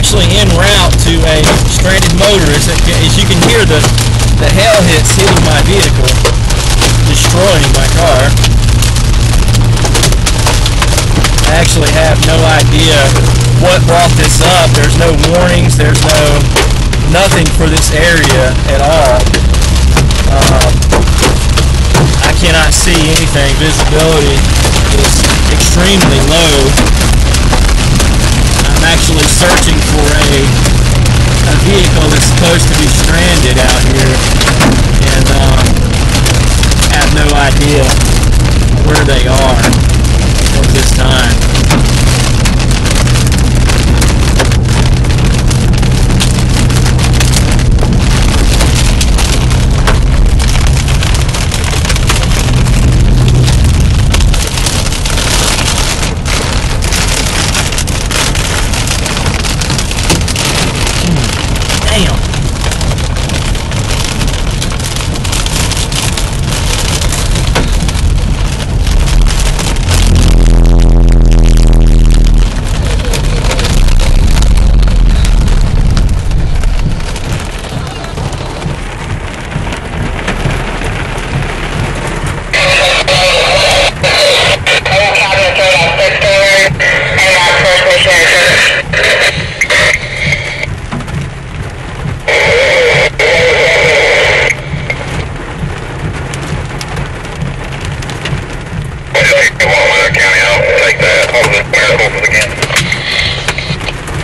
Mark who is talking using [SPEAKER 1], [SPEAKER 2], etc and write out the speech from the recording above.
[SPEAKER 1] actually en route to a stranded motorist. As you can hear, the hail hits hitting my vehicle, destroying my car. I actually have no idea what brought this up. There's no warnings, there's nothing for this area at all. I cannot see anything. Visibility is extremely low. I'm actually searching for a vehicle that's supposed to be stranded out here, and have no idea where they are at this time. Damn.